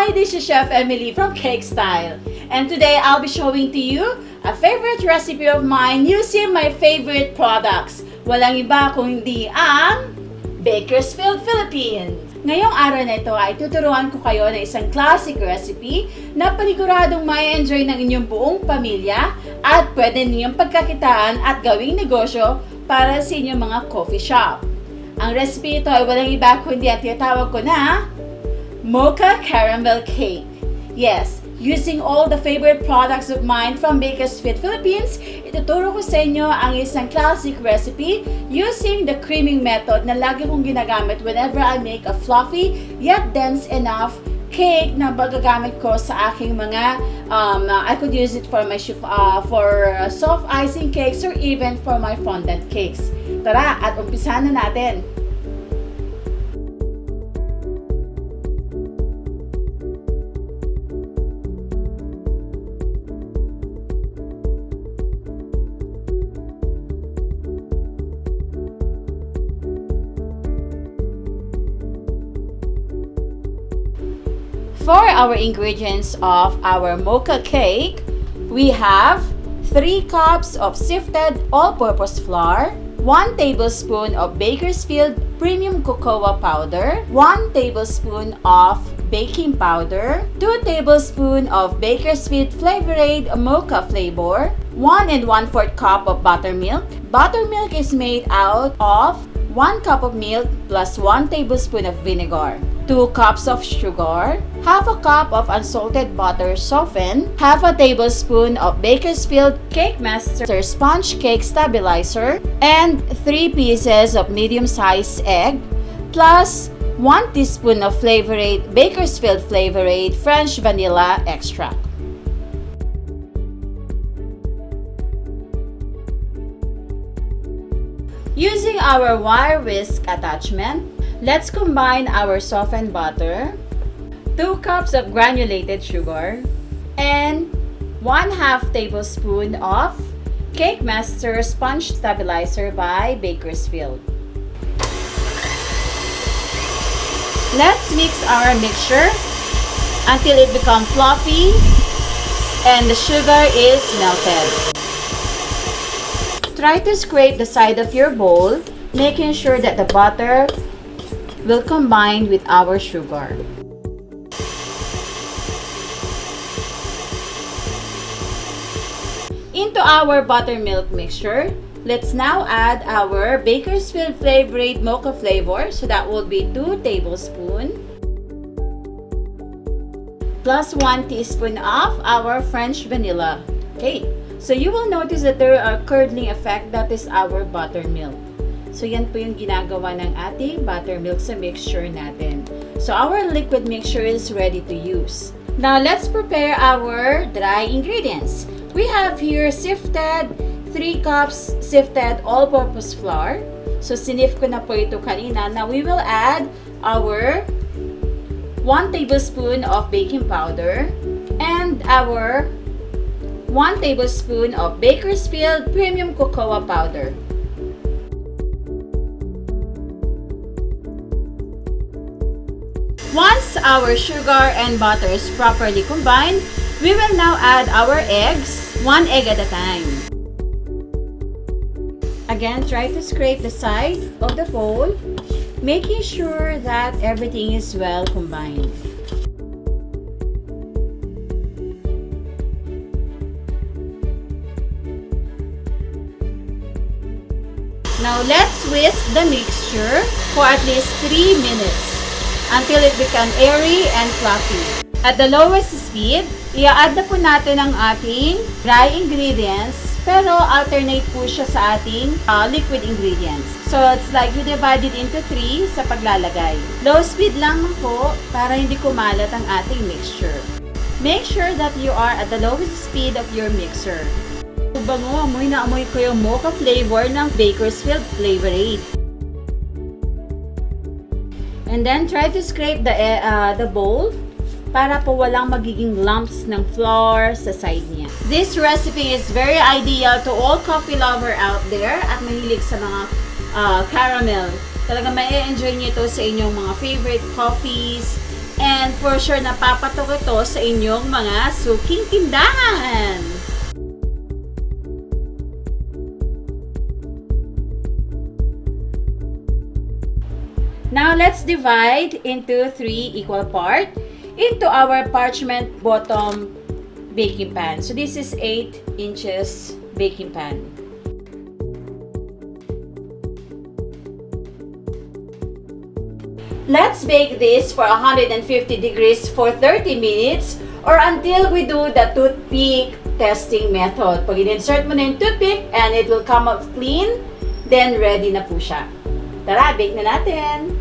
Hi, this is Chef Emily from Cake Style, and today I'll be showing to you a favorite recipe of mine using my favorite products. Walang iba kundi ang Bakersfield, Philippines. Ngayong araw na ito ay tuturuan ko kayo ng isang classic recipe na paniguradong may enjoy ng inyong buong pamilya at pwede ninyong pagkakitaan at gawing negosyo para sa inyong mga coffee shop. Ang recipe ito ay walang iba kundi ang tinatawag ko na Mocha Caramel Cake. Yes, using all the favorite products of mine from Bakersfield, Philippines, ituturo ko sa inyo ang isang classic recipe using the creaming method na lagi kong ginagamit whenever I make a fluffy yet dense enough cake na magagamit ko sa aking mga I could use it for my for soft icing cakes or even for my fondant cakes. Tara, at umpisahan na natin. For our ingredients of our mocha cake, we have 3 cups of sifted all-purpose flour, 1 tablespoon of Bakersfield premium cocoa powder, 1 tablespoon of baking powder, 2 tablespoons of Bakersfield Flavorade mocha flavor, 1 1/4 cup of buttermilk. Buttermilk is made out of 1 cup of milk plus 1 tablespoon of vinegar, 2 cups of sugar, half a cup of unsalted butter softened, half a tablespoon of Bakersfield Cakemaster sponge cake stabilizer, and 3 pieces of medium-sized egg, plus 1 teaspoon of Bakersfield Flavorade French vanilla extract. Using our wire whisk attachment, let's combine our softened butter, 2 cups of granulated sugar, and 1/2 tablespoon of Cakemaster Sponge Stabilizer by Bakersfield. Let's mix our mixture until it becomes fluffy and the sugar is melted. Try to scrape the side of your bowl, making sure that the butter will combine with our sugar. Into our buttermilk mixture, let's now add our Bakersfield Flavorade mocha flavor, so that will be 2 tablespoons plus 1 teaspoon of our French vanilla. Okay, so you will notice that there are curdling effect, that is our buttermilk. So yan po yung ginagawa ng ating buttermilk sa mixture natin. So our liquid mixture is ready to use. Now let's prepare our dry ingredients. We have here sifted 3 cups sifted all-purpose flour. So sinift ko na po ito kanina. Now we will add our 1 tablespoon of baking powder and our 1 tablespoon of Bakersfield premium cocoa powder. Once our sugar and butter is properly combined, we will now add our eggs, 1 egg at a time. Again, try to scrape the side of the bowl, making sure that everything is well combined. Now let's whisk the mixture for at least 3 minutes. Until it becomes airy and fluffy. At the lowest speed, i-add na po natin ang ating dry ingredients, pero alternate po siya sa ating liquid ingredients. So, it's like you divide it into 3 sa paglalagay. Low speed lang po para hindi kumalat ang ating mixture. Make sure that you are at the lowest speed of your mixer. Bango, amoy na amoy ko yung mocha flavor ng Bakersfield Flavorade. And then, try to scrape the bowl para po walang magiging lumps ng flour sa side niya. This recipe is very ideal to all coffee lover out there at mahilig sa mga caramel. Talaga may enjoy niyo ito sa inyong mga favorite coffees And for sure, napapatok ito sa inyong mga suking tindahan. Now, let's divide into 3 equal parts into our parchment bottom baking pan. So, this is 8 inches baking pan. Let's bake this for 150 degrees for 30 minutes or until we do the toothpick testing method. Pag in-insert mo na yung toothpick and it will come out clean, then ready na po siya. Tara, bake na natin!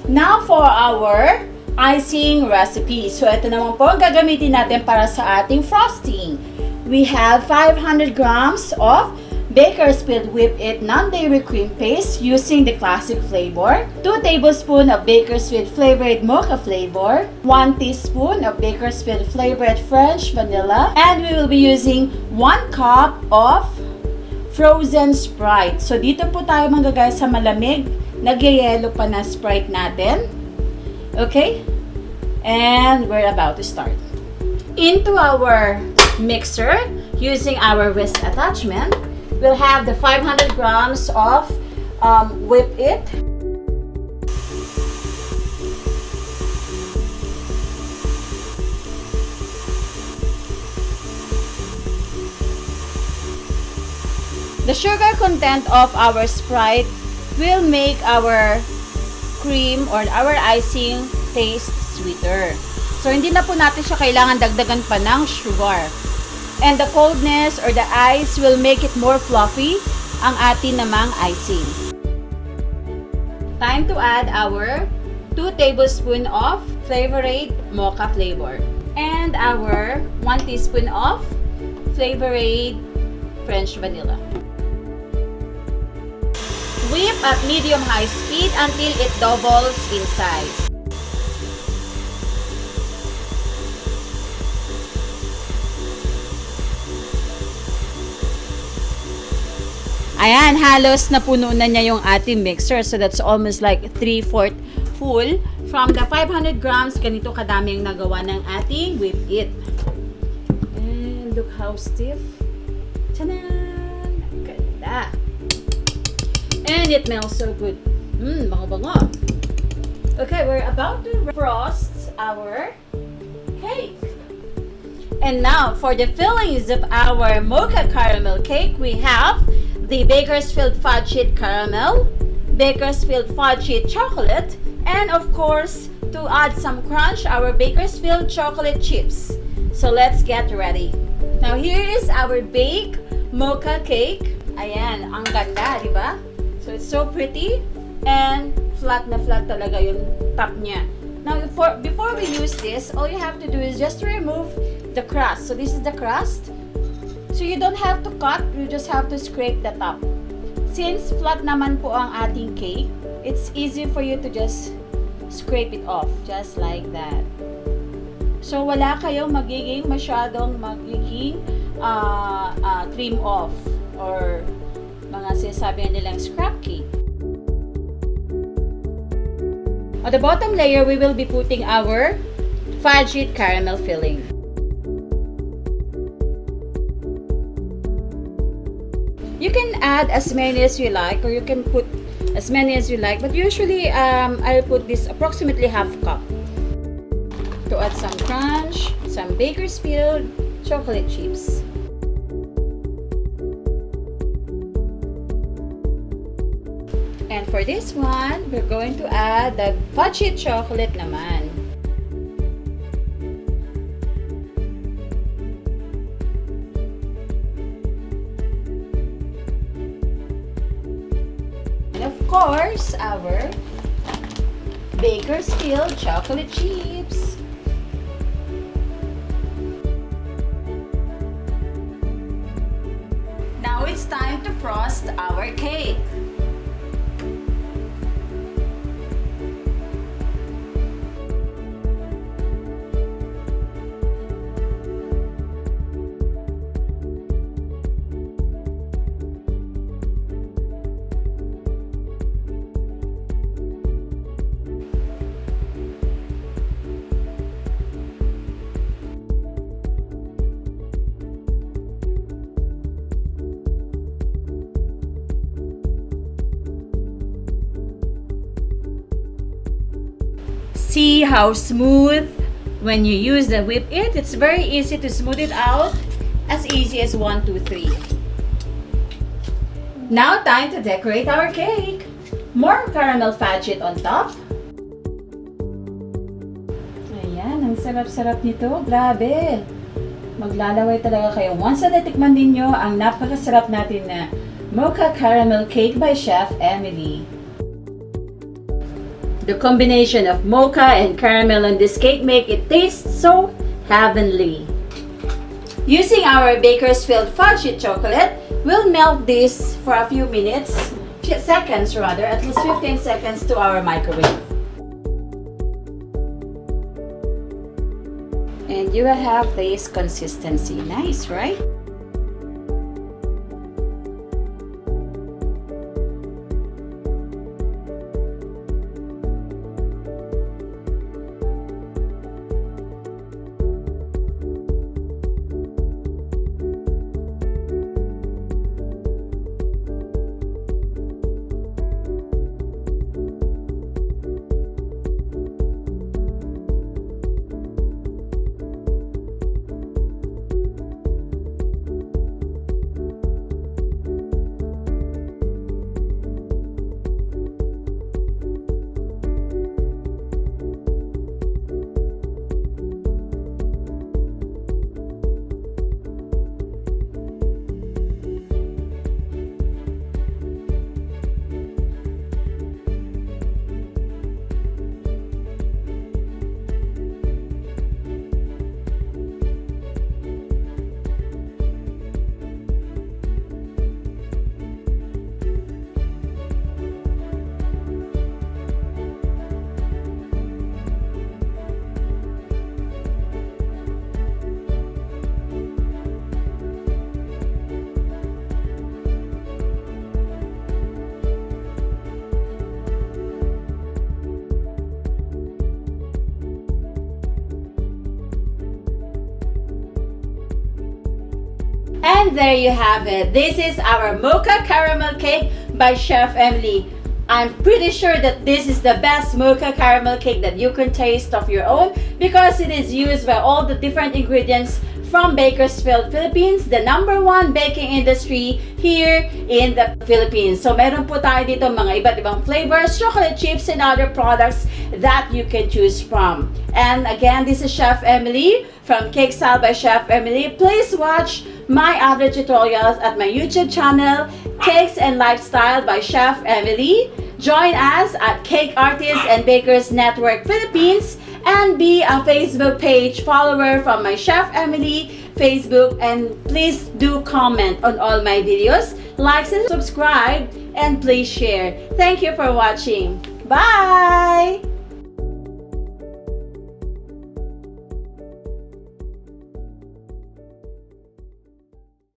Now for our icing recipe. So ito naman po ang gagamitin natin para sa ating frosting. We have 500 grams of Bakersfield Whippit non-dairy cream paste using the classic flavor, 2 tablespoons of Bakersfield Flavorade Mocha flavor, 1 teaspoon of Bakersfield Flavorade French vanilla, and we will be using 1 cup of frozen Sprite. So dito po tayo manggagaya sa malamig, nagyayelo pa na Sprite natin. Okay? And we're about to start. Into our mixer, using our whisk attachment, we'll have the 500 grams of Whippit. The sugar content of our Sprite will make our cream or our icing taste sweeter. So, hindi na po natin siya kailangan dagdagan pa ng sugar. And the coldness or the ice will make it more fluffy ang atin namang icing. Time to add our 2 tablespoons of Flavorade Mocha flavor. And our 1 teaspoon of Flavorade French vanilla. Whip at medium-high speed until it doubles in size. Ayan, halos napuno na niya yung ating mixer. So that's almost like 3/4 full. From the 500 grams, ganito kadami ang nagawa ng ating Whippit. And look how stiff. Tanan! Ganda! And it smells so good. Bango-bango. Okay, we're about to frost our cake. And now, for the fillings of our Mocha Caramel Cake, we have the Bakersfield Fudge-It Caramel, Bakersfield Fudge-It Chocolate, and of course, to add some crunch, our Bakersfield Chocolate Chips. So let's get ready. Now, here is our baked Mocha Cake. Ayan, ang ganda, di ba? So, it's so pretty and flat na flat talaga yung top niya. Now, before we use this, all you have to do is just to remove the crust. So, this is the crust. So, you don't have to cut. You just have to scrape the top. Since flat naman po ang ating cake, it's easy for you to just scrape it off. Just like that. So, wala kayong masyadong trim off or mga sinasabi nilang scrap cake. On the bottom layer, we will be putting our Fudge-It Caramel filling. You can add as many as you like, or you can put as many as you like, but usually I'll put this approximately half cup to add some crunch, some Bakersfield chocolate chips. And for this one, we're going to add the Fudge-It chocolate naman. And of course, our Bakersfield chocolate chips. Now it's time to frost our cake. See how smooth when you use the Whippit. It's very easy to smooth it out. As easy as 1, 2, 3. Now time to decorate our cake. More caramel fudge-it on top. Ayan, ang sarap-sarap nito. Grabe. Maglalaway talaga kayo. Once na natikman ninyo ang napakasarap natin na Mocha Caramel Cake by Chef Emily. The combination of mocha and caramel on this cake make it taste so heavenly. Using our Bakersfield Fudge-It chocolate, we'll melt this for a few minutes. Seconds rather, at least 15 seconds to our microwave. And you will have this consistency. Nice, right? And there you have it. This is our Mocha Caramel Cake by Chef Emily. I'm pretty sure that this is the best Mocha Caramel Cake that you can taste of your own because it is used by all the different ingredients from Bakersfield, Philippines, the #1 baking industry here in the Philippines. So meron po tayo dito mga iba't ibang flavors, chocolate chips, and other products that you can choose from. And again, this is Chef Emily from Cake Style by Chef Emily. Please watch my other tutorials at my YouTube channel, Cakes and Lifestyle by Chef Emily. Join us at Cake Artists and Bakers Network Philippines and be a Facebook page follower from my Chef Emily Facebook, and please do comment on all my videos, like and subscribe, and please share. Thank you for watching. Bye!